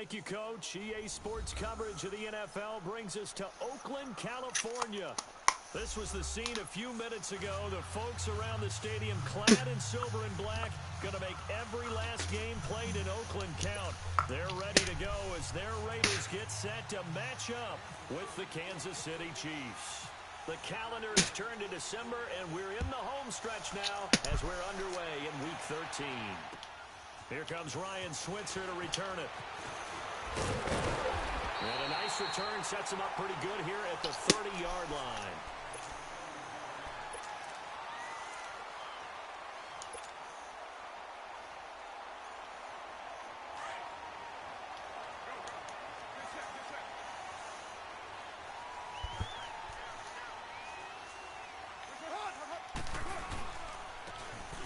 Thank you, Coach. EA Sports coverage of the NFL brings us to Oakland, California. This was the scene a few minutes ago. The folks around the stadium clad in silver and black going to make every last game played in Oakland count. They're ready to go as their Raiders get set to match up with the Kansas City Chiefs. The calendar has turned to December, and we're in the home stretch now as we're underway in Week 13. Here comes Ryan Switzer to return it. And a nice return sets him up pretty good here at the 30-yard line.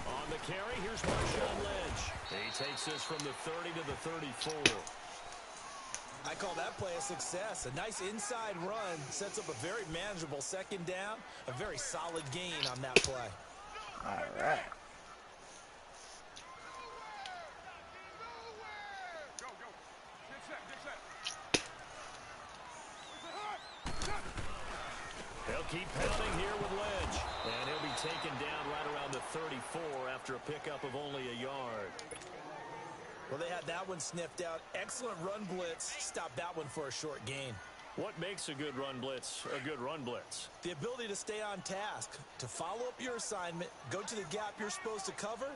On the carry, here's Marshawn Lynch. He takes this from the 30 to the 34. I call that play a success. A nice inside run sets up a very manageable second down. A very solid gain on that play. All right. He'll keep pounding here with Lynch. And he'll be taken down right around the 34 after a pickup of only a yard. Well, they had that one sniffed out. Excellent run blitz. Stopped that one for a short gain. What makes a good run blitz a good run blitz? The ability to stay on task, to follow up your assignment, go to the gap you're supposed to cover,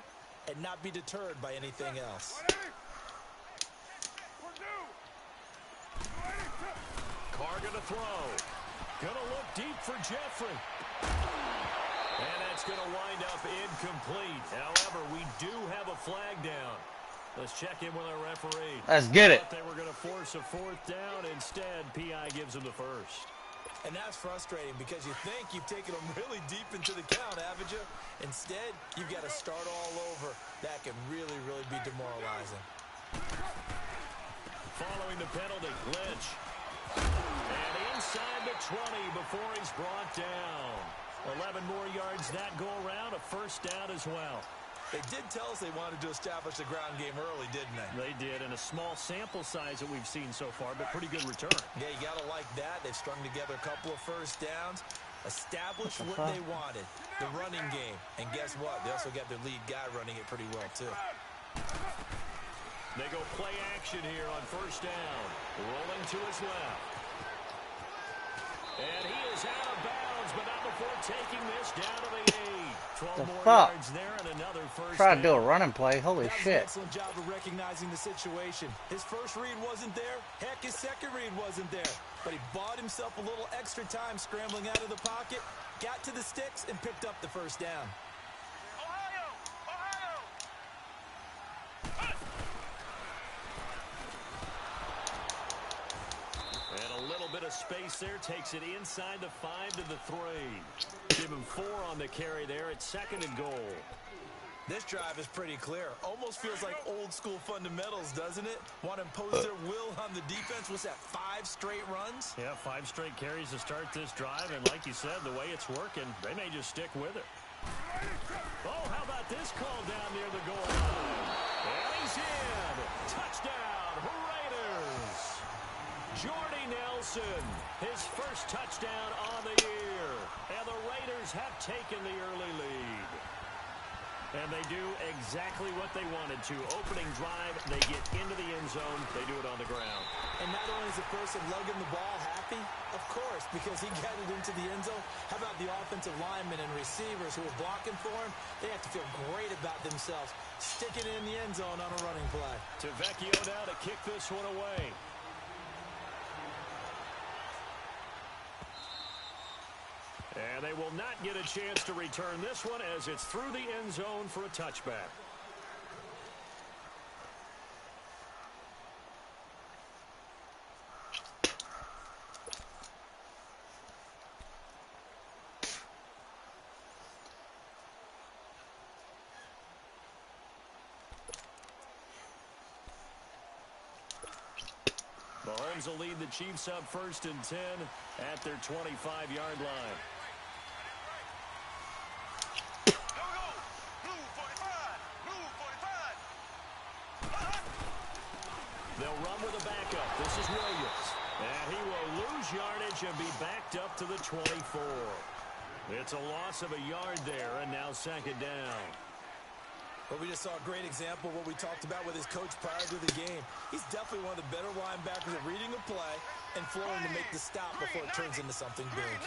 and not be deterred by anything else. Carr gonna throw. Gonna look deep for Jeffrey. And that's gonna wind up incomplete. However, we do have a flag down. Let's check in with our referee. Let's get it. They were going to force a fourth down. Instead, P.I. gives them the first. And that's frustrating because you think you've taken them really deep into the count, haven't you? Instead, you've got to start all over. That can really, really be demoralizing. Following the penalty, Lynch. And inside the 20 before he's brought down. 11 more yards that go around, a first down as well. They did tell us they wanted to establish the ground game early, didn't they? They did, and a small sample size that we've seen so far, but pretty good return. Yeah, you got to like that. They've strung together a couple of first downs, established what they wanted, the running game. And guess what? They also got their lead guy running it pretty well, too. They go play action here on first down. Rolling to his left. And he is out of bounds, but not before taking this down to the 8. 12 more yards there and another first Try down. to do a running play. Holy shit. Excellent job of recognizing the situation. His first read wasn't there. Heck, his second read wasn't there. But he bought himself a little extra time scrambling out of the pocket, got to the sticks, and picked up the first down. And a little bit of space there. Takes it inside the 5 to the 3. Give him 4 on the carry there at 2nd and goal. This drive is pretty clear. Almost feels like old school fundamentals, doesn't it? Want to impose their will on the defense. What's that, 5 straight runs? Yeah, 5 straight carries to start this drive. And like you said, the way it's working, they may just stick with it. Oh, how about this call down near the goal line? And he's in. Touchdown, Raiders. Jordy Nelson, his first touchdown on the year. And the Raiders have taken the early lead. And they do exactly what they wanted to. Opening drive, they get into the end zone. They do it on the ground. And not only is the person lugging the ball happy, of course, because he got it into the end zone. How about the offensive linemen and receivers who are blocking for him? They have to feel great about themselves, sticking it in the end zone on a running play. Tavecchio now to kick this one away. And they will not get a chance to return this one as it's through the end zone for a touchback. Mahomes will lead the Chiefs up 1st and 10 at their 25-yard line. They'll They'll run with a backup. This is Williams. And he will lose yardage and be backed up to the 24. It's a loss of a yard there, and now second down. Well, we just saw a great example of what we talked about with his coach prior to the game. He's definitely one of the better linebackers at reading a play and flowing to make the stop before it turns into something big.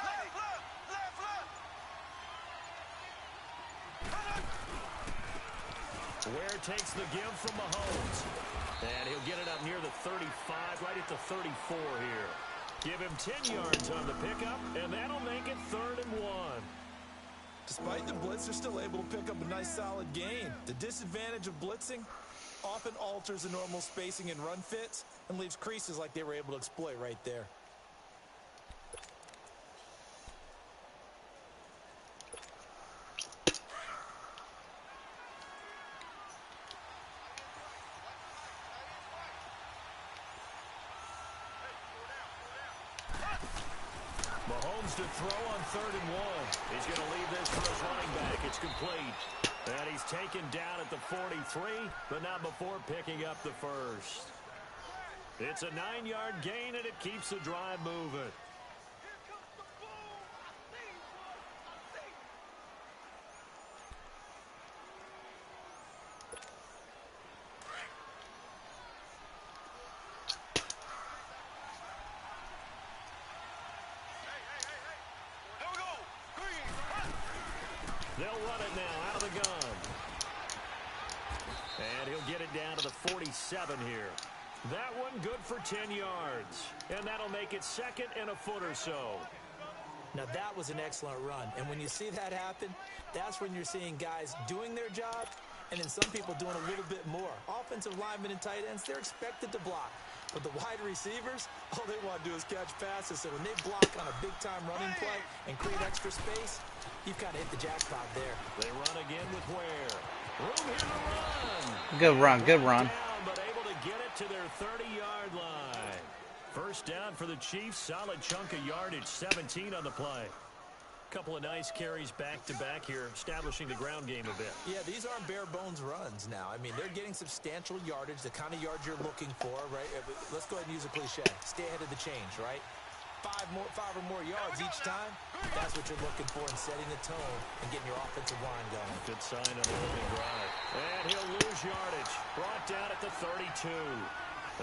Ware takes the give from Mahomes. And he'll get it up near the 35, right at the 34 here. Give him 10 yards on the pickup, and that'll make it 3rd and 1. Despite the blitz, they're still able to pick up a nice solid gain. The disadvantage of blitzing often alters the normal spacing and run fits and leaves creases like they were able to exploit right there. Mahomes to throw on 3rd and 1. He's going to leave this for his running back. It's complete. And he's taken down at the 43, but not before picking up the first. It's a 9-yard gain, and it keeps the drive moving. They'll run it now out of the gun. And he'll get it down to the 47 here. That one good for 10 yards. And that'll make it 2nd and a foot or so. Now that was an excellent run. And when you see that happen, that's when you're seeing guys doing their job and then some people doing a little bit more. Offensive linemen and tight ends, they're expected to block. But the wide receivers, all they want to do is catch passes. So when they block on a big-time running play and create extra space, you've kind of hit the jackpot there. They run again with Ware. Room here to run. Good run, good run. Down, but able to get it to their 30-yard line. First down for the Chiefs. Solid chunk of yardage, 17 on the play. Couple of nice carries back-to-back here, establishing the ground game a bit. Yeah, these aren't bare-bones runs now. I mean, they're getting substantial yardage, the kind of yards you're looking for, right? Let's go ahead and use a cliche. Stay ahead of the change, right? 5 or more yards each time, that's what you're looking for in setting the tone and getting your offensive line going. Good sign of the opening drive. And he'll lose yardage. Brought down at the 32.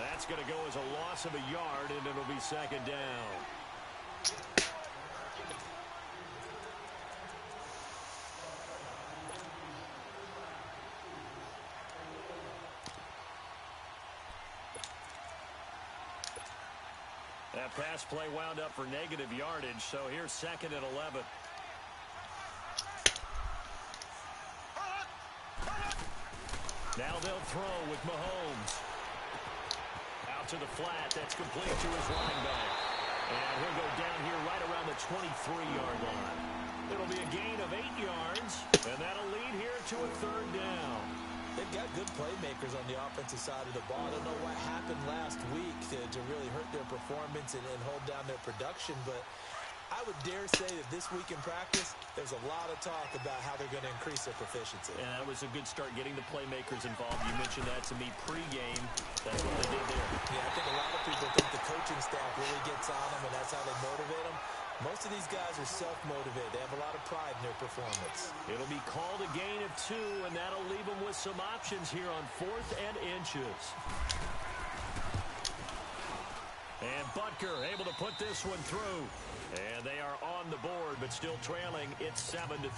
That's going to go as a loss of a yard, and it'll be second down. That pass play wound up for negative yardage, so here's 2nd and 11. Now they'll throw with Mahomes. Out to the flat, that's complete to his running back. And he'll go down here right around the 23-yard line. It'll be a gain of 8 yards, and that'll lead here to a 3rd down. They've got good playmakers on the offensive side of the ball. I don't know what happened last week to really hurt their performance and hold down their production, but I would dare say that this week in practice, there's a lot of talk about how they're going to increase their proficiency. And that was a good start getting the playmakers involved. You mentioned that to me pregame. That's what they did there. Yeah, I think a lot of people think the coaching staff really gets on them, and that's how they motivate them. Most of these guys are self-motivated. They have a lot of pride in their performance. It'll be called a gain of 2, and that'll leave them with some options here on 4th and inches. And Butker able to put this one through. And they are on the board, but still trailing. It's 7-3.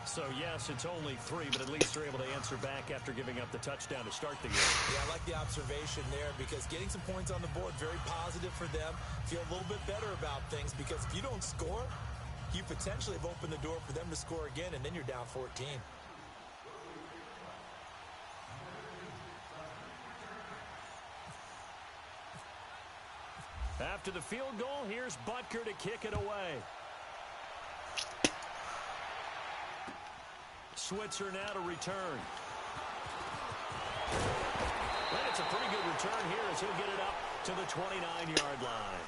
So, yes, it's only 3, but at least they're able to answer back after giving up the touchdown to start the game. Yeah, I like the observation there because getting some points on the board, very positive for them. Feel a little bit better about things because if you don't score, you potentially have opened the door for them to score again, and then you're down 14. After the field goal, here's Butker to kick it away. Switzer now to return. And it's a pretty good return here as he'll get it up to the 29-yard line.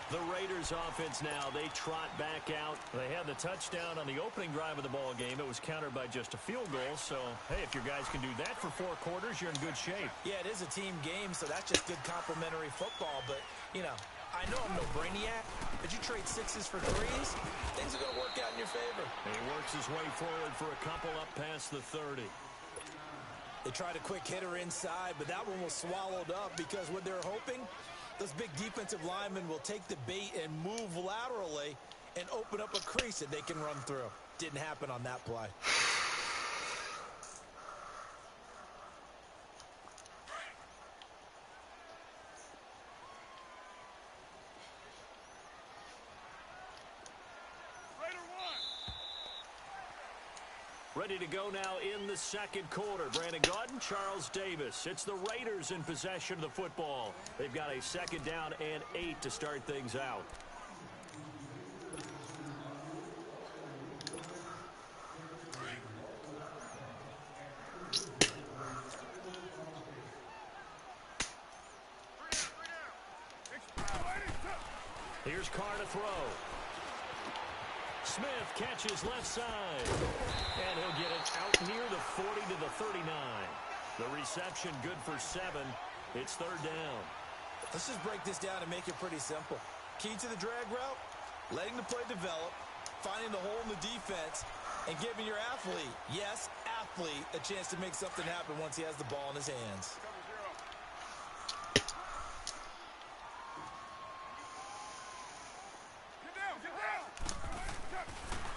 The Raiders offense now, they trot back out. They had the touchdown on the opening drive of the ball game. It was countered by just a field goal. So, hey, if your guys can do that for 4 quarters, you're in good shape. Yeah, it is a team game, so that's just good complimentary football. But, you know, I know I'm no brainiac, but you trade 6s for 3s, things are going to work out in your favor. And he works his way forward for a couple up past the 30. They tried a quick hitter inside, but that one was swallowed up because what they're hoping, those big defensive linemen will take the bait and move laterally and open up a crease that they can run through. Didn't happen on that play. Ready to go now in the second quarter. Brandon Gaudin, Charles Davis. It's the Raiders in possession of the football. They've got a 2nd down and 8 to start things out. Here's Carr to throw. Smith catches left side. And he'll get it out near the 40 to the 39. The reception good for 7. It's 3rd down. Let's just break this down and make it pretty simple. Key to the drag route, letting the play develop, finding the hole in the defense, and giving your athlete, yes, athlete, a chance to make something happen once he has the ball in his hands.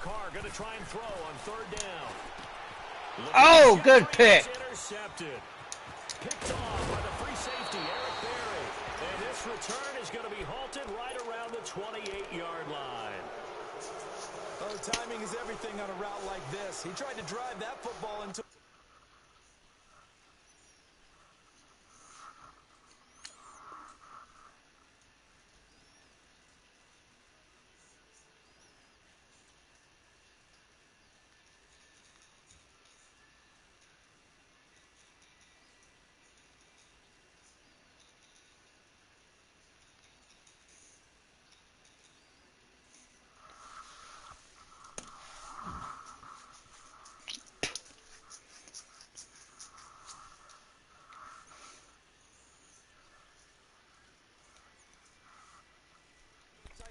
Carr going to try and throw on 3rd down. Oh, good pick. Intercepted. Picked off by the free safety, Eric Berry. And this return is going to be halted right around the 28-yard line. Oh, timing is everything on a route like this. He tried to drive that football into...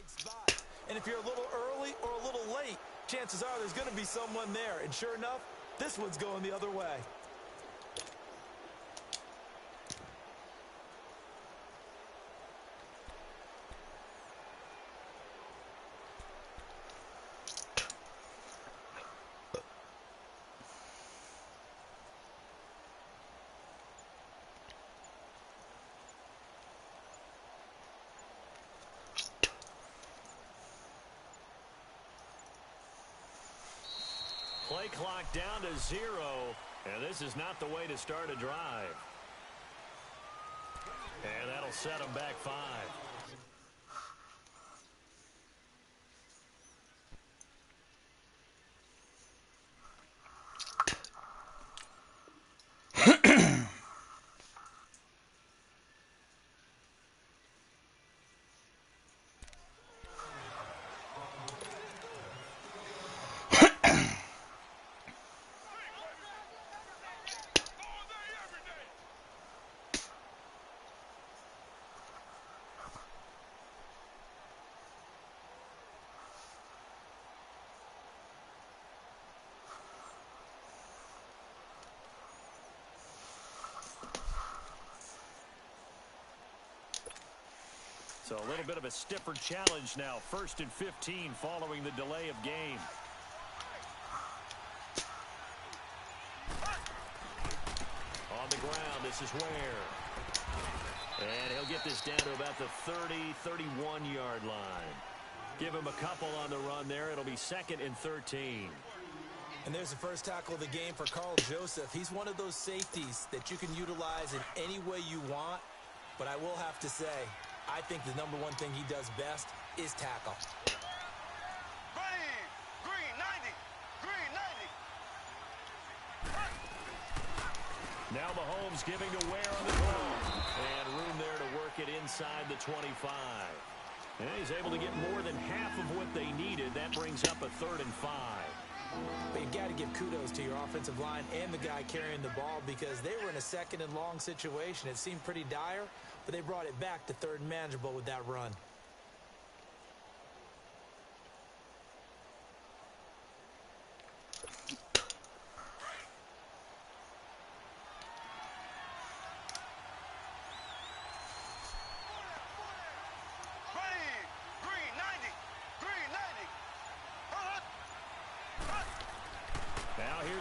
spot. And if you're a little early or a little late, chances are there's going to be someone there. And sure enough, this one's going the other way. Play clock down to 0, and this is not the way to start a drive. And that'll set them back 5. So a little bit of a stiffer challenge now. 1st and 15 following the delay of game. On the ground, this is Ware. And he'll get this down to about the 30, 31-yard line. Give him a couple on the run there. It'll be 2nd and 13. And there's the first tackle of the game for Carl Joseph. He's one of those safeties that you can utilize in any way you want. But I will have to say, I think the number one thing he does best is tackle. Green 90. Green 90. Now Mahomes giving to Ware on the throw. And room there to work it inside the 25. And he's able to get more than half of what they needed. That brings up a 3rd and 5. But you've got to give kudos to your offensive line and the guy carrying the ball because they were in a 2nd and long situation. It seemed pretty dire, but they brought it back to 3rd and manageable with that run.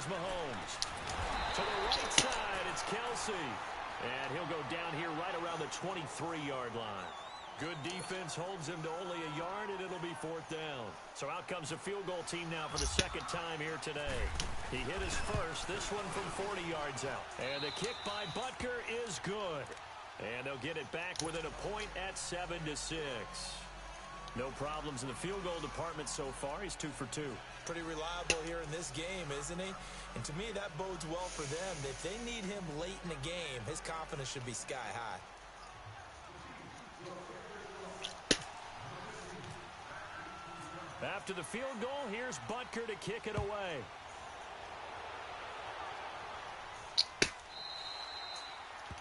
Mahomes. To the right side, it's Kelsey. And he'll go down here right around the 23-yard line. Good defense holds him to only a yard, and it'll be 4th down. So out comes a field goal team now for the 2nd time here today. He hit his first, this one from 40 yards out. And the kick by Butker is good. And they'll get it back within a point at 7-6. No problems in the field goal department so far. He's 2 for 2. Pretty reliable here in this game, isn't he? And to me, that bodes well for them. If they need him late in the game, his confidence should be sky high. After the field goal, here's Butker to kick it away.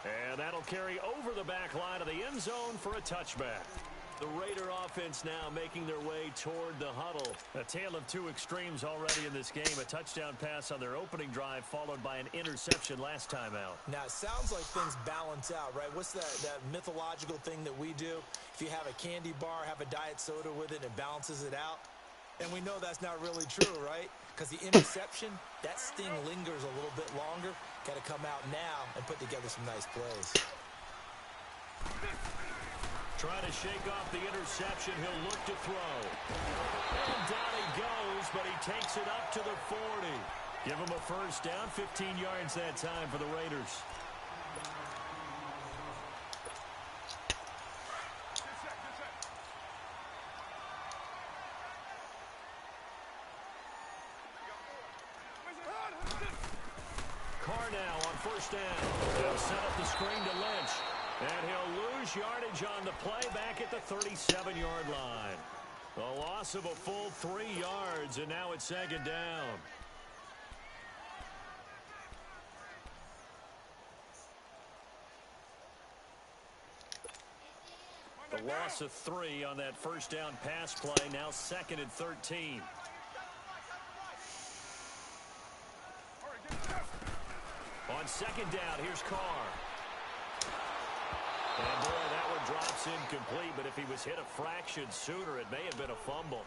And that'll carry over the back line of the end zone for a touchback. The Raider offense now making their way toward the huddle. A tale of two extremes already in this game. A touchdown pass on their opening drive followed by an interception last time out. Now, it sounds like things balance out, right? What's that mythological thing that we do? If you have a candy bar, have a diet soda with it, and it balances it out. And we know that's not really true, right? Because the interception, that sting lingers a little bit longer. Got to come out now and put together some nice plays. Trying to shake off the interception. He'll look to throw. And down he goes, but he takes it up to the 40. Give him a first down, 15 yards that time for the Raiders. Carr now on first down. They'll set up the screen to Lynch. And he'll lose yardage on the play back at the 37-yard line. A loss of a full 3 yards, and now it's second down. The loss of 3 on that first down pass play, now 2nd and 13. On second down, here's Carr. And boy, that one drops incomplete, but if he was hit a fraction sooner, it may have been a fumble.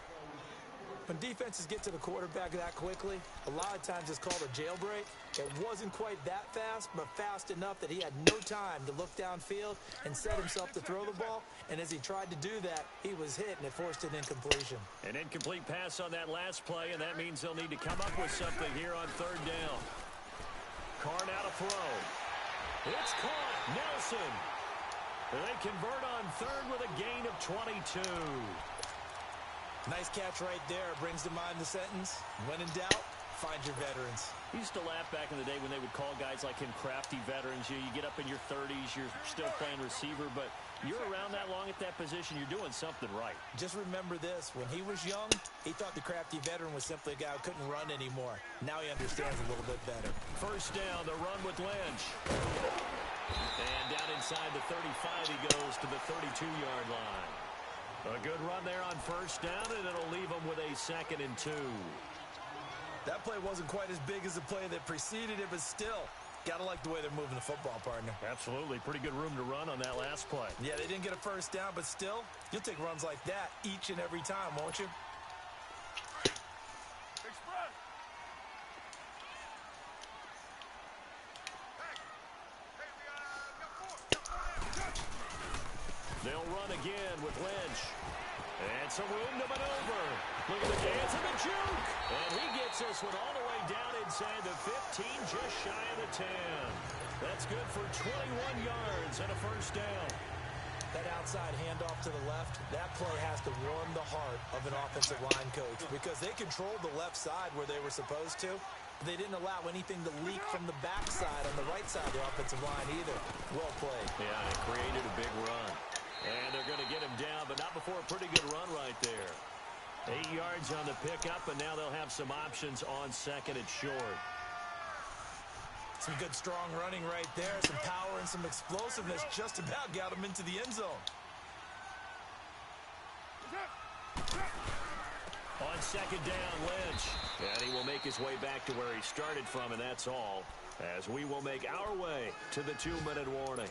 When defenses get to the quarterback that quickly, a lot of times it's called a jailbreak. It wasn't quite that fast, but fast enough that he had no time to look downfield and set himself to throw the ball. And as he tried to do that, he was hit, and it forced an incompletion. An incomplete pass on that last play, and that means they'll need to come up with something here on third down. Carr now to throw. It's caught. Nelson. They convert on third with a gain of 22. Nice catch right there. Brings to mind the sentence, when in doubt, find your veterans. We used to laugh back in the day when they would call guys like him crafty veterans. You get up in your 30s, you're still playing receiver, but you're around that long at that position, you're doing something right. Just remember this. When he was young, he thought the crafty veteran was simply a guy who couldn't run anymore. Now he understands a little bit better. First down, the run with Lynch. And down inside the 35, he goes to the 32-yard line. A good run there on first down, and it'll leave him with a 2nd and 2. That play wasn't quite as big as the play that preceded it, but still, gotta like the way they're moving the football, partner. Absolutely. Pretty good room to run on that last play. Yeah, they didn't get a first down, but still, you'll take runs like that each and every time, won't you? They'll run again with Lynch. And some room to maneuver. Look at the dance and the juke. And he gets this one all the way down inside the 15, just shy of the 10. That's good for 21 yards and a first down. That outside handoff to the left, that play has to warm the heart of an offensive line coach because they controlled the left side where they were supposed to. They didn't allow anything to leak from the backside on the right side of the offensive line either. Well played. Yeah, it created a big run. And they're going to get him down, but not before a pretty good run right there. 8 yards on the pickup, and now they'll have some options on second and short. Some good, strong running right there. Some power and some explosiveness just about got him into the end zone. On second down, Lynch. And he will make his way back to where he started from, and that's all. As we will make our way to the 2-minute warning.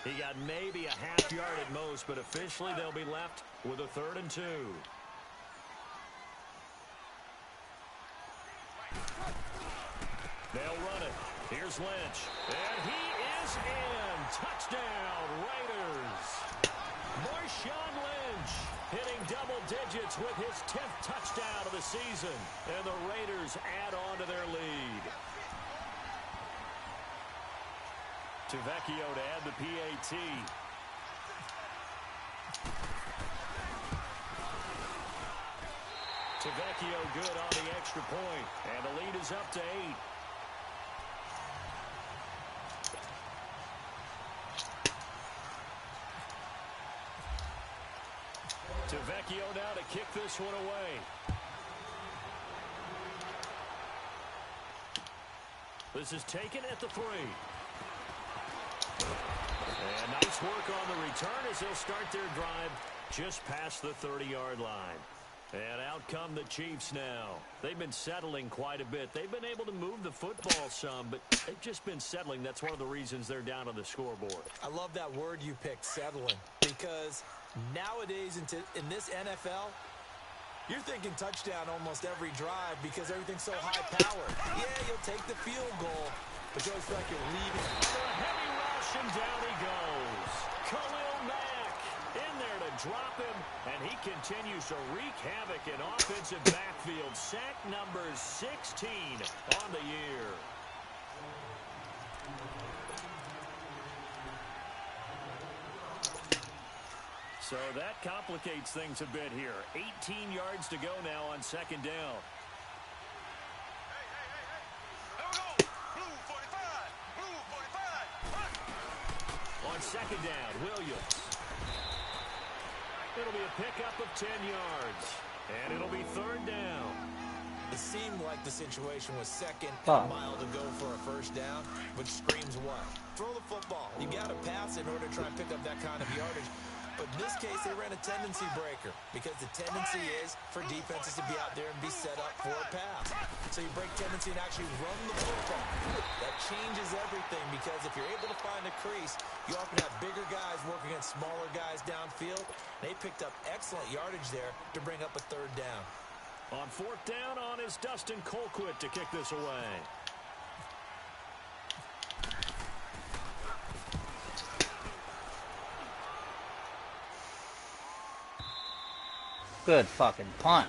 He got maybe a half yard at most, but officially they'll be left with a 3rd and 2. They'll run it. Here's Lynch. And he is in. Touchdown, Raiders. Marshawn Lynch hitting double digits with his 10th touchdown of the season. And the Raiders add on to their lead. Tavecchio to add the PAT. Tavecchio good on the extra point. And the lead is up to 8. Tavecchio now to kick this one away. This is taken at the 3. And nice work on the return as they'll start their drive just past the 30-yard line. And out come the Chiefs now. They've been settling quite a bit. They've been able to move the football some, but they've just been settling. That's one of the reasons they're down on the scoreboard. I love that word you picked, settling, because nowadays in this NFL, you're thinking touchdown almost every drive because everything's so high-powered. Yeah, you'll take the field goal, but you always feel like you're leading. For a heavy rush, and down he goes. Khalil Mack in there to drop him, and he continues to wreak havoc in offensive backfield. Sack number 16 on the year. So that complicates things a bit here. 18 yards to go now on second down. On second down, Williams. It'll be a pickup of 10 yards. And it'll be 3rd down. It seemed like the situation was second and a mile to go for a first down, which screams what? Throw the football. You got to pass in order to try and pick up that kind of yardage. But in this case, they ran a tendency breaker because the tendency is for defenses to be out there and be set up for a pass. So you break tendency and actually run the football. That changes everything because if you're able to find a crease, you often have bigger guys working against smaller guys downfield. They picked up excellent yardage there to bring up a 3rd down. On 4th down on is Dustin Colquitt to kick this away. Good fucking punt.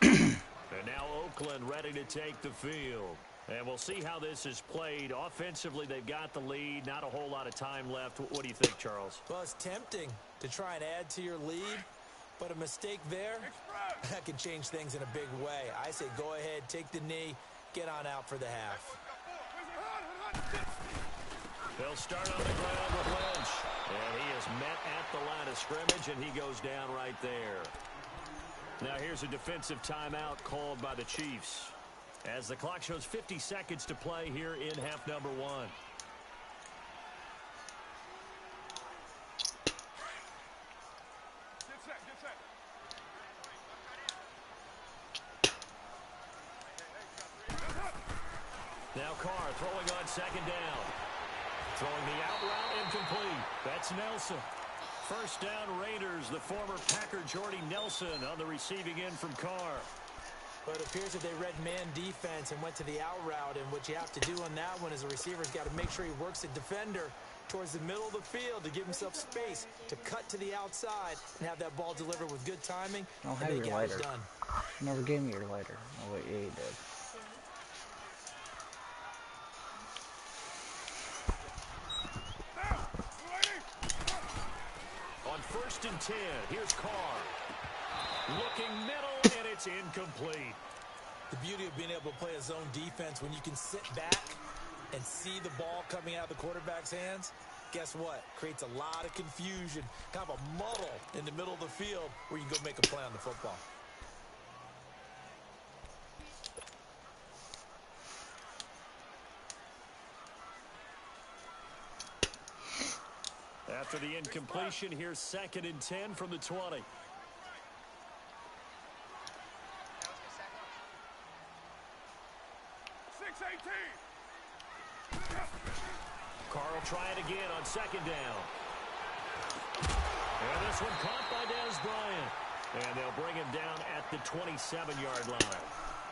And now Oakland ready to take the field. And we'll see how this is played. Offensively, they've got the lead. Not a whole lot of time left. What do you think, Charles? Well, it's tempting to try and add to your lead, but a mistake there, that can change things in a big way. I say go ahead, take the knee, get on out for the half. They'll start on the ground with Lynch. And he is met at the line of scrimmage, and he goes down right there. Now here's a defensive timeout called by the Chiefs, as the clock shows 50 seconds to play here in half number 1. Now Carr throwing on second down. Throwing the out route incomplete. That's Nelson. First down Raiders, the former Packer Jordy Nelson on the receiving end from Carr. But it appears that they read man defense and went to the out route, and what you have to do on that one is the receiver's got to make sure he works the defender towards the middle of the field to give himself space to cut to the outside and have that ball delivered with good timing. I'll have your lighter. You never gave me your lighter. Oh, wait, yeah, you did. On 1st and 10, here's Carr. Looking middle, and it's incomplete. The beauty of being able to play a zone defense when you can sit back and see the ball coming out of the quarterback's hands guess what? Creates a lot of confusion, kind of a muddle in the middle of the field where you can go make a play on the football. After the incompletion, here's 2nd and 10 from the 20. Carr will try it again on 2nd down. And this one caught by Dez Bryant. And they'll bring him down at the 27-yard line.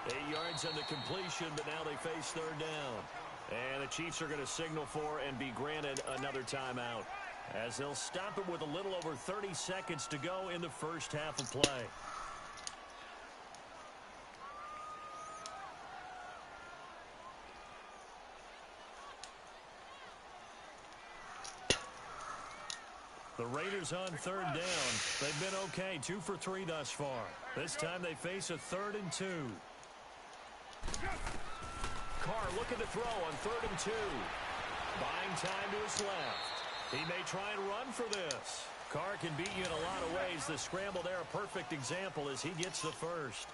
8 yards on the completion, but now they face 3rd down. And the Chiefs are going to signal for and be granted another timeout, as they'll stop it with a little over 30 seconds to go in the first half of play. The Raiders on 3rd down. They've been okay, 2 for 3 thus far. This time they face a 3rd and 2. Carr looking to throw on 3rd and 2. Buying time to his left. He may try and run for this. Carr can beat you in a lot of ways. The scramble there, a perfect example as he gets the first.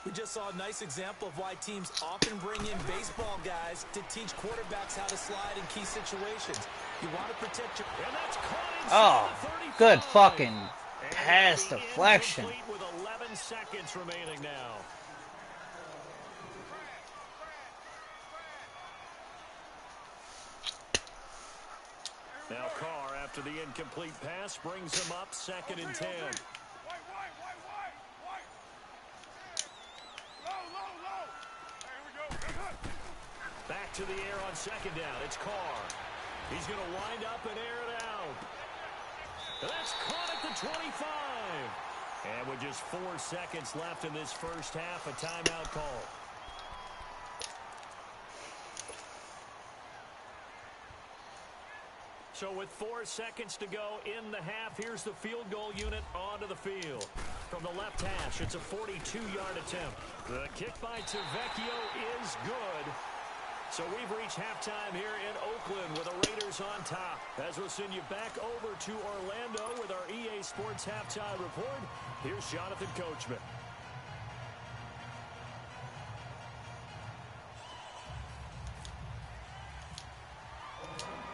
We just saw a nice example of why teams often bring in baseball guys to teach quarterbacks how to slide in key situations. You want to protect your... And that's caught Oh, good fucking pass deflection. With 11 seconds remaining now. Now Carr, after the incomplete pass, brings him up 2nd and 10. Back to the air on 2nd down. It's Carr. He's going to wind up and air it out. And that's caught at the 25. And with just 4 seconds left in this first half, a timeout call. So with 4 seconds to go in the half, here's the field goal unit onto the field. From the left hash, it's a 42-yard attempt. The kick by Tavecchio is good. So we've reached halftime here in Oakland with the Raiders on top. As we'll send you back over to Orlando with our EA Sports Halftime Report, here's Jonathan Coachman.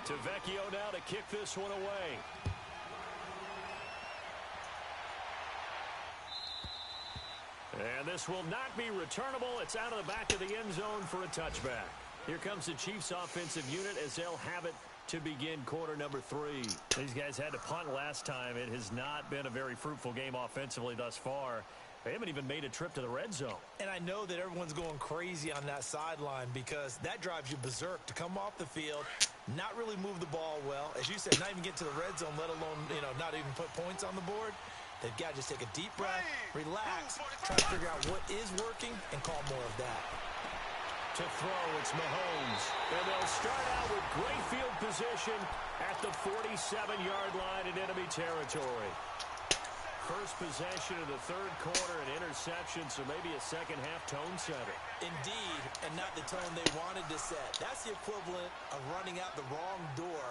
Tavecchio now to kick this one away. And this will not be returnable. It's out of the back of the end zone for a touchback. Here comes the Chiefs offensive unit as they'll have it to begin quarter number 3. These guys had to punt last time. It has not been a very fruitful game offensively thus far. They haven't even made a trip to the red zone. And I know that everyone's going crazy on that sideline because that drives you berserk to come off the field, not really move the ball well. As you said, not even get to the red zone, let alone, not even put points on the board. They've got to just take a deep breath, relax, try to figure out what is working, and call more of that. To throw, it's Mahomes. And they'll start out with great field position at the 47-yard line in enemy territory. First possession of the third quarter, an interception, so maybe a second-half tone setter. Indeed, and not the tone they wanted to set. That's the equivalent of running out the wrong door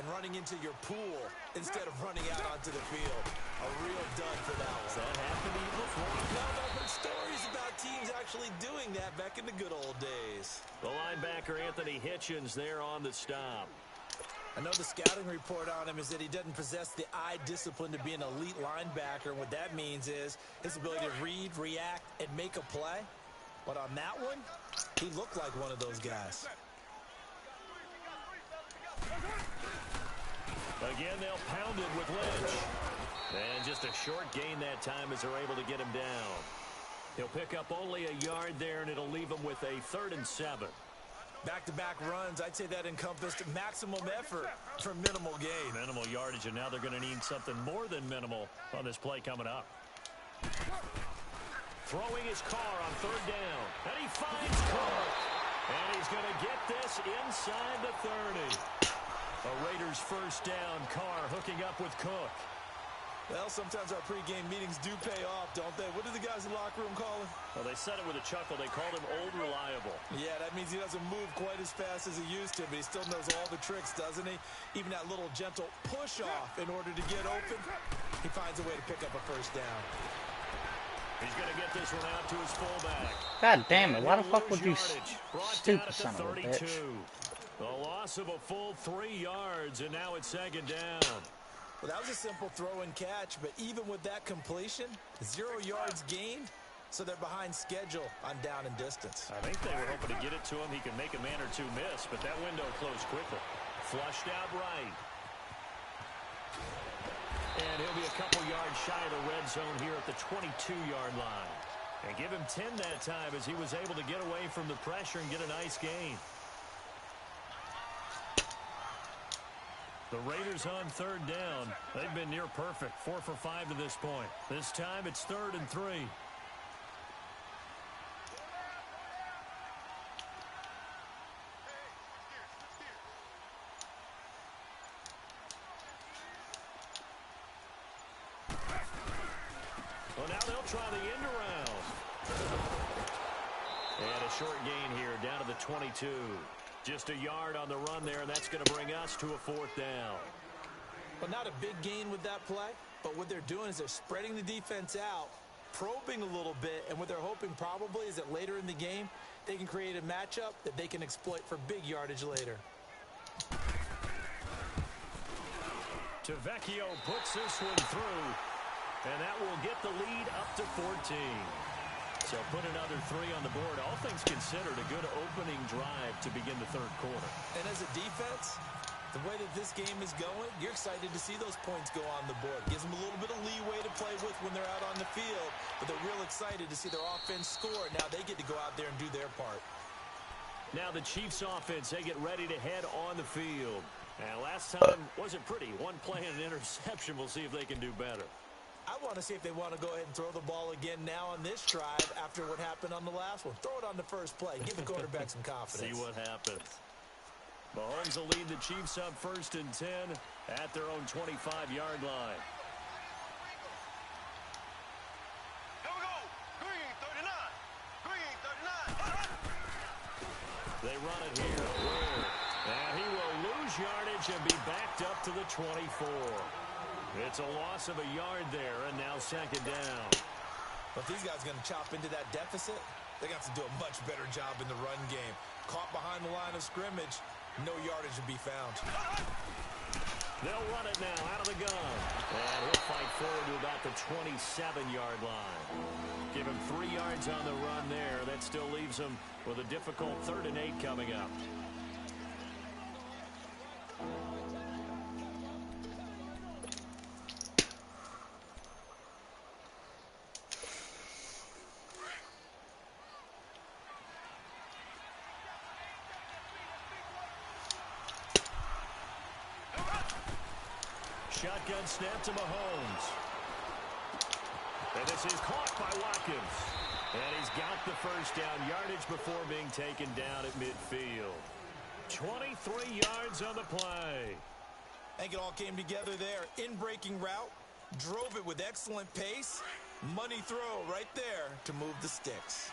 and running into your pool instead of running out onto the field. A real dud for that one. Has that happened to you before? No, I've heard stories about teams actually doing that back in the good old days. The linebacker, Anthony Hitchens, there on the stop. I know the scouting report on him is that he doesn't possess the eye discipline to be an elite linebacker. And what that means is his ability to read, react, and make a play. But on that one, he looked like one of those guys. Again, they'll pound it with Lynch. And just a short gain that time as they're able to get him down. He'll pick up only a yard there, and it'll leave him with a 3rd and 7. Back-to-back runs, I'd say that encompassed maximum effort for minimal gain. Minimal yardage, and now they're going to need something more than minimal on this play coming up. Throwing his Carr on 3rd down. And he finds Carr. And he's going to get this inside the 30. A Raiders first down. Carr hooking up with Cook. Well, sometimes our pregame meetings do pay off, don't they? What do the guys in the locker room call him? Well, they said it with a chuckle. They called him Old Reliable. Yeah, that means he doesn't move quite as fast as he used to, but he still knows all the tricks, doesn't he? Even that little gentle push-off in order to get open. He finds a way to pick up a first down. He's going to get this one out to his fullback. God damn it, why the fuck would you stupid son of a bitch? The loss of a full 3 yards, and now it's second down. Well, that was a simple throw and catch, but even with that completion, 0 yards gained, so they're behind schedule on down and distance. I think they were hoping to get it to him. He can make a man or two miss, but that window closed quickly. Flushed out right. And he'll be a couple yards shy of the red zone here at the 22-yard line. And give him 10 that time as he was able to get away from the pressure and get a nice gain. The Raiders on third down. They've been near perfect. 4 for 5 to this point. This time it's 3rd and 3. Well, now they'll try the end around. And a short gain here down to the 22. Just a yard on the run there, and that's going to bring us to a 4th down. Well, not a big gain with that play, but what they're doing is they're spreading the defense out, probing a little bit, and what they're hoping probably is that later in the game, they can create a matchup that they can exploit for big yardage later. Tavecchio puts this one through, and that will get the lead up to 14. So put another 3 on the board. All things considered, a good opening drive to begin the third quarter. And as a defense, the way that this game is going, you're excited to see those points go on the board. Gives them a little bit of leeway to play with when they're out on the field, but they're real excited to see their offense score. Now they get to go out there and do their part. Now the Chiefs offense, they get ready to head on the field. And last time wasn't pretty. One play and an interception. We'll see if they can do better. I want to see if they want to go ahead and throw the ball again now on this drive after what happened on the last one. Throw it on the first play. Give the quarterback some confidence. See what happens. Mahomes will lead the Chiefs up 1st and 10 at their own 25-yard line. Here we go. Green 39. Green 39. They run it here. And he will lose yardage and be backed up to the 24. It's a loss of a yard there, and now second down. But if these guys are going to chop into that deficit, they're going to have to do a much better job in the run game. Caught behind the line of scrimmage, no yardage to be found. They'll run it now out of the gun. And he'll fight forward to about the 27-yard line. Give him 3 yards on the run there. That still leaves him with a difficult 3rd and 8 coming up. Shotgun snap to Mahomes. And this is caught by Watkins. And he's got the first down, yardage before being taken down at midfield. 23 yards on the play. I think it all came together there. In-breaking route, drove it with excellent pace. Money throw right there to move the sticks.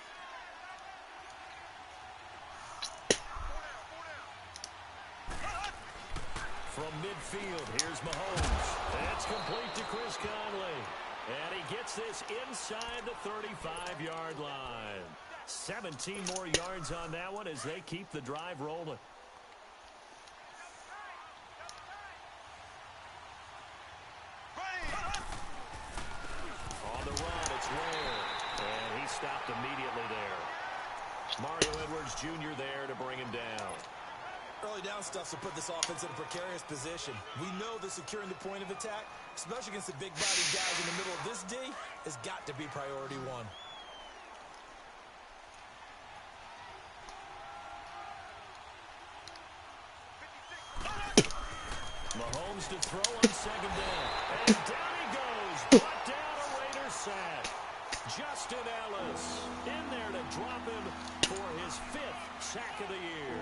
From midfield, here's Mahomes. That's complete to Chris Conley. And he gets this inside the 35-yard line. 17 more yards on that one as they keep the drive rolling. On the run, it's Ware. And he stopped immediately there. Mario Edwards Jr. there to bring him down. Early down stuff to put this offense in a precarious position. We know that securing the point of attack, especially against the big-bodied guys in the middle of this D, has got to be priority 1. Mahomes to throw on second down. And down he goes. Brought down a Raiders sack. Justin Ellis in there to drop him for his 5th sack of the year.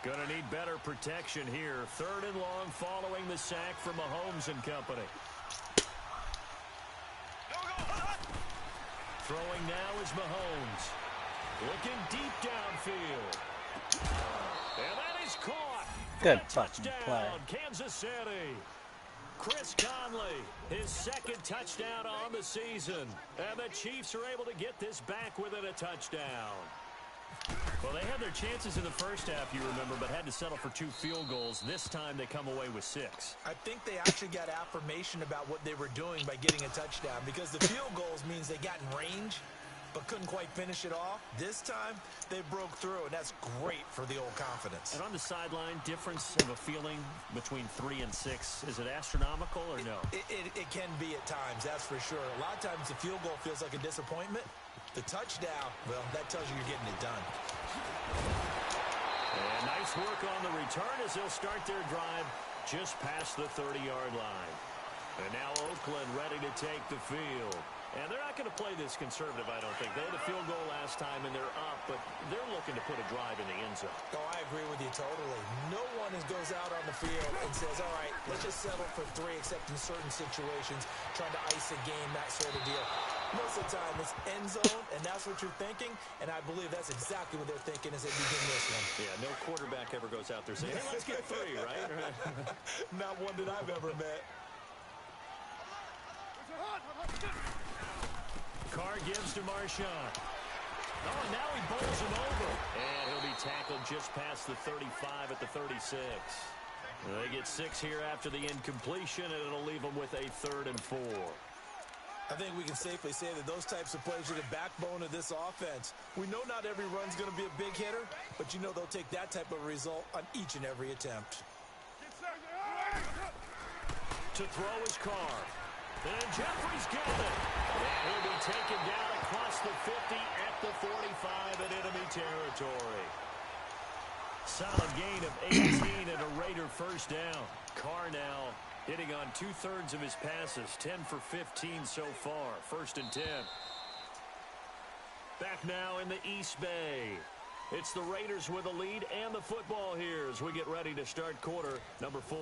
Gonna need better protection here. 3rd and long following the sack from Mahomes and company. Throwing now is Mahomes. Looking deep downfield. And that is caught. Good fucking play. Kansas City. Chris Conley, his 2nd touchdown on the season. And the Chiefs are able to get this back within a touchdown. Well, they had their chances in the first half, you remember, but had to settle for 2 field goals. This time they come away with 6. I think they actually got affirmation about what they were doing by getting a touchdown, because the field goals means they got in range but couldn't quite finish it off. This time, they broke through, and that's great for the old confidence. And on the sideline, difference of a feeling between 3 and 6, is it astronomical or no? It can be at times, that's for sure. A lot of times the field goal feels like a disappointment. The touchdown, well, that tells you you're getting it done. And nice work on the return as they'll start their drive just past the 30-yard line. And now Oakland ready to take the field. And they're not going to play this conservative, I don't think. They had a field goal last time, and they're up, but they're looking to put a drive in the end zone. Oh, I agree with you totally. No one goes out on the field and says, all right, let's just settle for 3, except in certain situations, trying to ice a game, that sort of deal. Most of the time, it's end zone, and that's what you're thinking, and I believe that's exactly what they're thinking as they begin this one. Yeah, no quarterback ever goes out there saying, hey, let's get 3, right? Not one that I've ever met. Carr gives to Marshawn. Oh, and now he bowls him over. And he'll be tackled just past the 35 at the 36. They get 6 here after the incompletion, and it'll leave them with a 3rd and 4. I think we can safely say that those types of plays are the backbone of this offense. We know not every run's going to be a big hitter, but you know they'll take that type of result on each and every attempt. To throw his Carr. And Jeffrey's got it. And he'll be taken down across the 50 at the 45 in enemy territory. Solid gain of 18 and a Raider first down. Carr now hitting on 2/3 of his passes. 10 for 15 so far. 1st and 10. Back now in the East Bay. It's the Raiders with a lead and the football here as we get ready to start quarter number 4.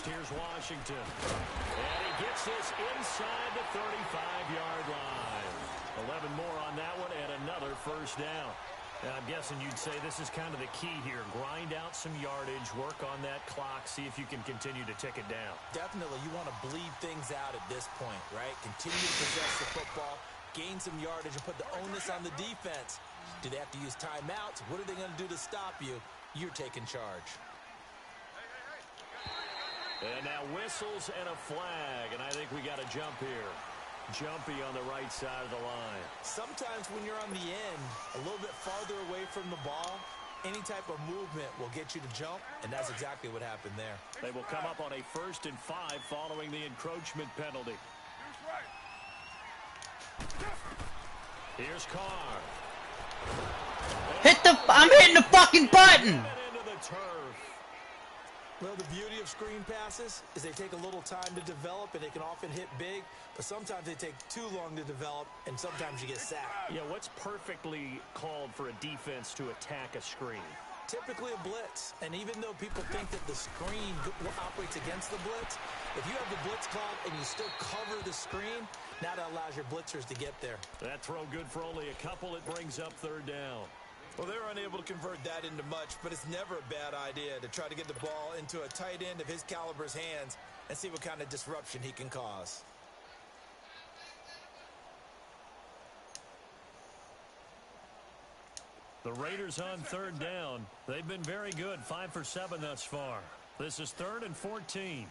Here's Washington. And he gets this inside the 35-yard line. 11 more on that one and another first down. And I'm guessing you'd say this is kind of the key here. Grind out some yardage, work on that clock, see if you can continue to tick it down. Definitely. You want to bleed things out at this point, right? Continue to possess the football, gain some yardage, and put the onus on the defense. Do they have to use timeouts? What are they going to do to stop you? You're taking charge. And now whistles and a flag, and I think we got a jump here. Jumpy on the right side of the line. Sometimes when you're on the end, a little bit farther away from the ball, any type of movement will get you to jump, and that's exactly what happened there. They will come up on a 1st and 5 following the encroachment penalty. Here's Carr. I'm hitting the fucking button! Into the turf. Well, the beauty of screen passes is they take a little time to develop, and they can often hit big, but sometimes they take too long to develop, and sometimes you get sacked. Yeah, what's perfectly called for a defense to attack a screen? Typically a blitz, and even though people think that the screen operates against the blitz, if you have the blitz called and you still cover the screen, now that allows your blitzers to get there. That throw good for only a couple. It brings up 3rd down. Well, they're unable to convert that into much, but it's never a bad idea to try to get the ball into a tight end of his caliber's hands and see what kind of disruption he can cause. The Raiders on 3rd down. They've been very good, 5 for 7 thus far. This is 3rd and 14.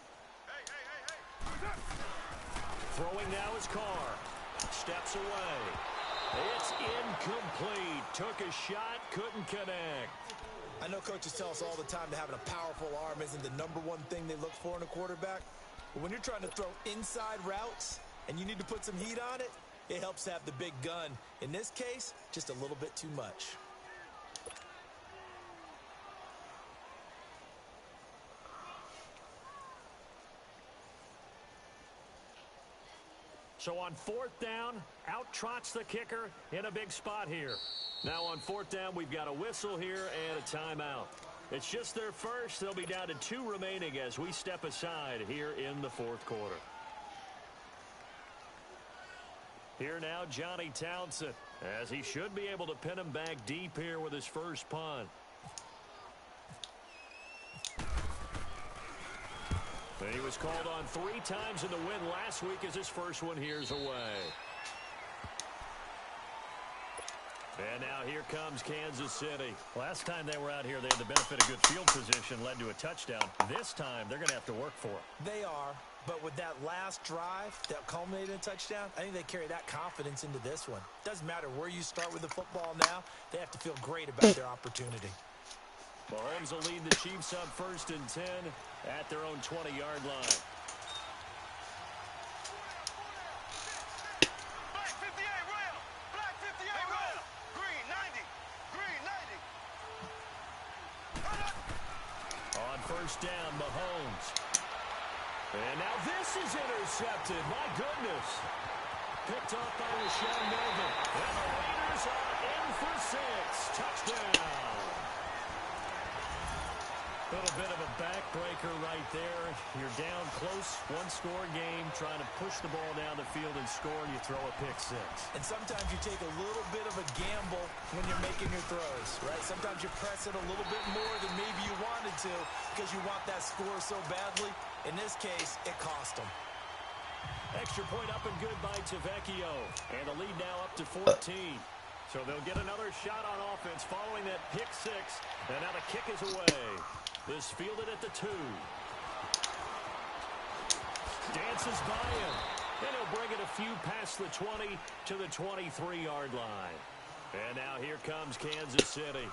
Throwing now is Carr. Steps away. It's incomplete. Took a shot, couldn't connect. I know coaches tell us all the time that having a powerful arm isn't the #1 thing they look for in a quarterback. But when you're trying to throw inside routes, and you need to put some heat on it, it helps have the big gun. In this case, just a little bit too much. So on 4th down, out trots the kicker in a big spot here. Now on 4th down, we've got a whistle here and a timeout. It's just their first. They'll be down to 2 remaining as we step aside here in the 4th quarter. Here now, Johnny Townsend, as he should be able to pin him back deep here with his first punt. And he was called on 3 times in the win last week as his first one here's away. And now here comes Kansas City. Last time they were out here, they had the benefit of good field position, led to a touchdown. This time, they're going to have to work for it. They are, but with that last drive that culminated in a touchdown, I think they carry that confidence into this one. Doesn't matter where you start with the football now, they have to feel great about their opportunity. Mahomes will lead the Chiefs on 1st and 10 at their own 20-yard line. Black 58 rail. Black 58 rail. Green 90. Green 90. On 1st down, Mahomes. And now this is intercepted. My goodness. Picked off by Rashaan Melvin. And the Raiders are in for 6. Touchdown. A little bit of a backbreaker right there. You're down close, 1-score game, trying to push the ball down the field and score, and you throw a pick 6. And sometimes you take a little bit of a gamble when you're making your throws, right? Sometimes you press it a little bit more than maybe you wanted to because you want that score so badly. In this case, it cost them. Extra point up and good by Tavecchio. And the lead now up to 14. So they'll get another shot on offense following that pick 6. And now the kick is away. This fielded at the 2. Dances by him. And he'll bring it a few past the 20 to the 23-yard line. And now here comes Kansas City.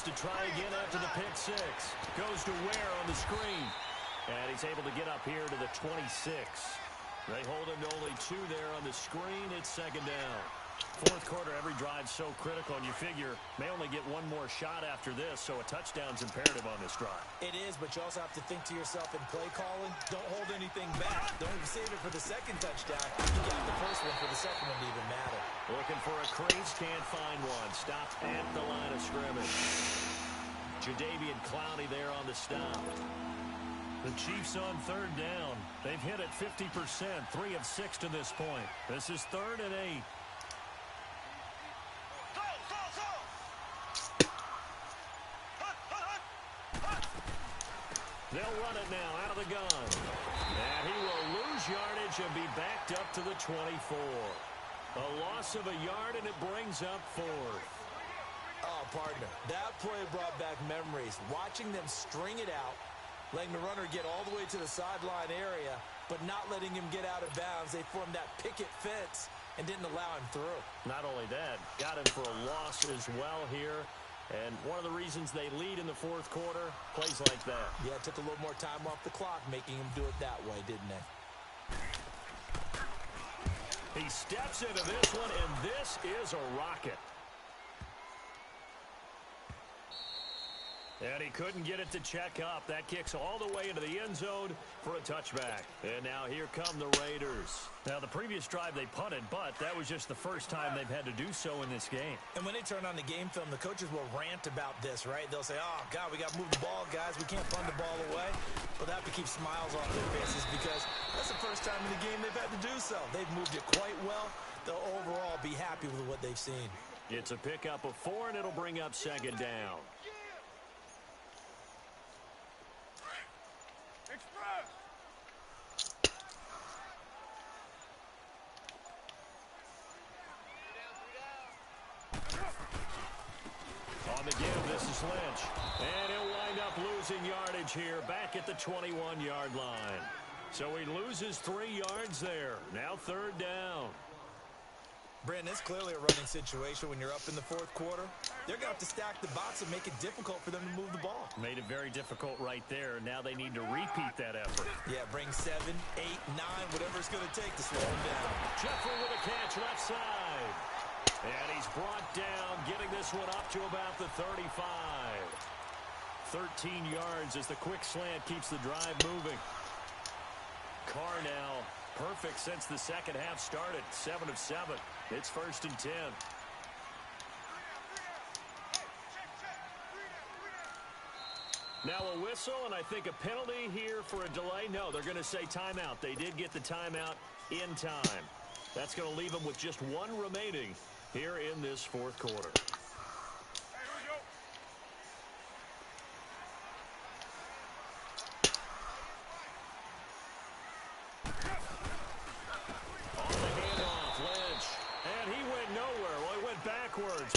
To try again after the pick 6. Goes to Ware on the screen. And he's able to get up here to the 26. They hold him to only 2 there on the screen. It's 2nd down. 4th quarter, every drive's so critical, and you figure may only get one more shot after this, so a touchdown's imperative on this drive. It is, but you also have to think to yourself in play calling, don't hold anything back. Don't save it for the second touchdown. You got the first one for the second one to even matter. Looking for a crease, can't find one. Stopped at the line of scrimmage. Jadeveon Clowney there on the stop. The Chiefs on 3rd down. They've hit it 50%, 3 of 6 to this point. This is 3rd and 8. They'll run it now out of the gun. And he will lose yardage and be backed up to the 24. A loss of a yard, and it brings up 4th. Oh, partner, that play brought back memories. Watching them string it out, letting the runner get all the way to the sideline area, but not letting him get out of bounds. They formed that picket fence and didn't allow him through. Not only that, got him for a loss as well here. And one of the reasons they lead in the 4th quarter, plays like that. Yeah, it took a little more time off the clock, making him do it that way, didn't they? He steps into this one, and this is a rocket. And he couldn't get it to check up. That kicks all the way into the end zone for a touchback. And now here come the Raiders. Now, the previous drive they punted, but that was just the first time they've had to do so in this game. And when they turn on the game film, the coaches will rant about this, right? They'll say, oh, God, we got to move the ball, guys. We can't punt the ball away. But they have to keep smiles on their faces because that's the first time in the game they've had to do so. They've moved it quite well. They'll overall be happy with what they've seen. It's a pickup of 4, and it'll bring up 2nd down. On the give, this is Lynch. And he'll wind up losing yardage here back at the 21-yard line. So he loses 3 yards there. Now 3rd down. Brandon, it's clearly a running situation when you're up in the 4th quarter. They're going to have to stack the box and make it difficult for them to move the ball. Made it very difficult right there. Now they need to repeat that effort. Yeah, bring 7, 8, 9, whatever it's going to take to slow him down. Jeffrey with a catch left side. And he's brought down, getting this one up to about the 35. 13 yards as the quick slant keeps the drive moving. Carr now perfect since the second half started. 7 of 7. It's 1st and 10. Now a whistle, and I think a penalty here for a delay. No, they're going to say timeout. They did get the timeout in time. That's going to leave them with just 1 remaining here in this 4th quarter.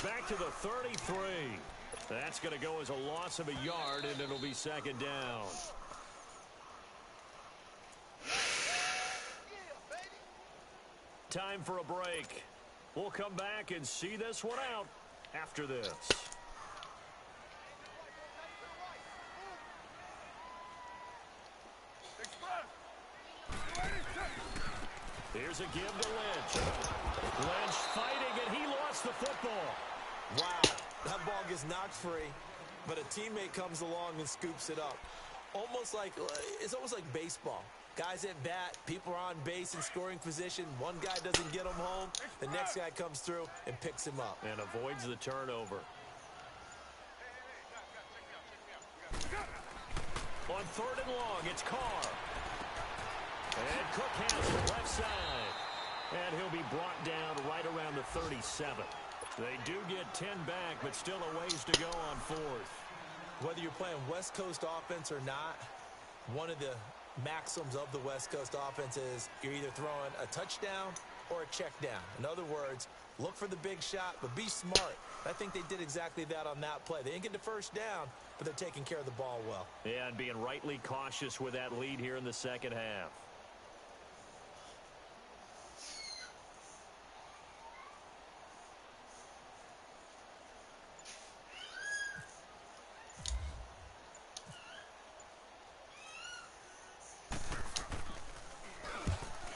Back to the 33. That's going to go as a loss of a yard, and it'll be 2nd down. Time for a break. We'll come back and see this one out after this. Here's a give to Lynch. Lynch fighting, and he lost the football. Wow, that ball gets knocked free, but a teammate comes along and scoops it up. It's almost like baseball. Guys at bat, people are on base in scoring position. One guy doesn't get him home. The next guy comes through and picks him up. And avoids the turnover. On 3rd and long, it's Carr. And Cook has the left side. And he'll be brought down right around the 37. They do get 10 back, but still a ways to go on 4th. Whether you're playing West Coast offense or not, one of the maxims of the West Coast offense is you're either throwing a touchdown or a check down. In other words, look for the big shot, but be smart. I think they did exactly that on that play. They didn't get the first down, but they're taking care of the ball well. Yeah, and being rightly cautious with that lead here in the second half.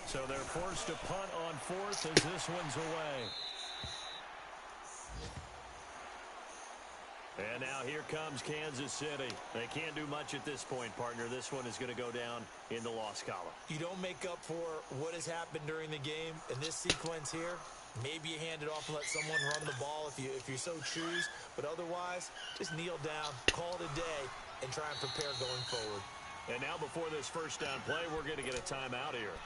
So they're forced to punt on 4th as this one's away. And now here comes Kansas City. They can't do much at this point, partner. This one is going to go down in the loss column. You don't make up for what has happened during the game in this sequence here. Maybe you hand it off and let someone run the ball if you so choose. But otherwise, just kneel down, call it a day, and try and prepare going forward. And now before this first down play, we're going to get a timeout here,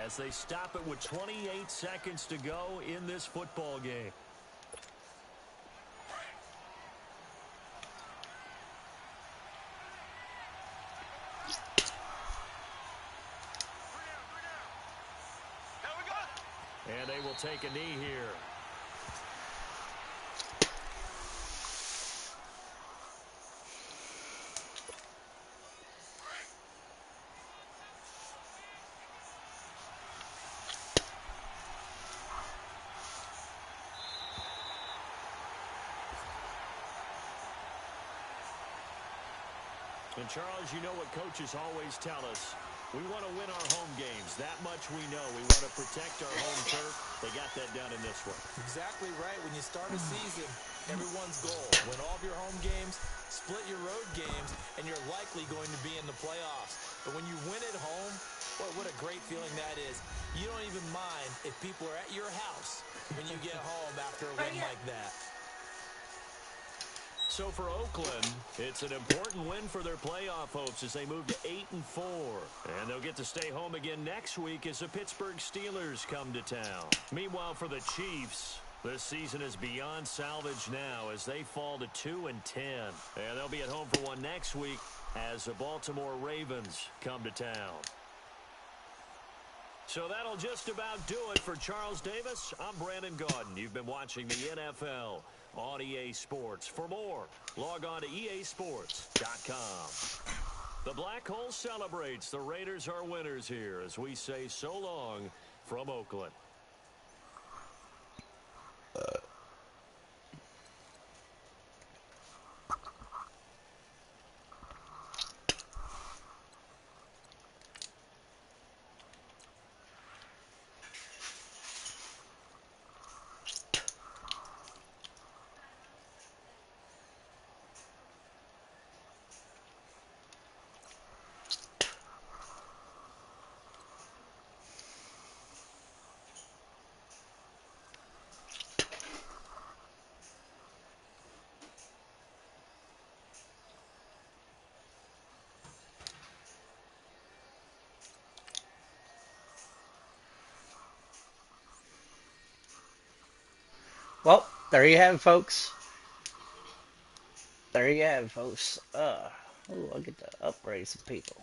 as they stop it with 28 seconds to go in this football game. And they will take a knee here. And Charles, you know what coaches always tell us. We want to win our home games. That much we know. We want to protect our home turf. They got that done in this one. Exactly right. When you start a season, everyone's goal: win all of your home games, split your road games, and you're likely going to be in the playoffs. But when you win at home, boy, what a great feeling that is. You don't even mind if people are at your house when you get home after a win like that. So for Oakland, it's an important win for their playoff hopes as they move to 8-4. And they'll get to stay home again next week as the Pittsburgh Steelers come to town. Meanwhile, for the Chiefs, this season is beyond salvage now as they fall to 2-10. And they'll be at home for one next week as the Baltimore Ravens come to town. So that'll just about do it for Charles Davis. I'm Brandon Gaudin. You've been watching the NFL on EA Sports. For more, log on to easports.com. The Black Hole celebrates. The Raiders are winners here as we say so long from Oakland. Well, there you have it, folks. There you have it, folks. Ooh, I get to upgrade some people.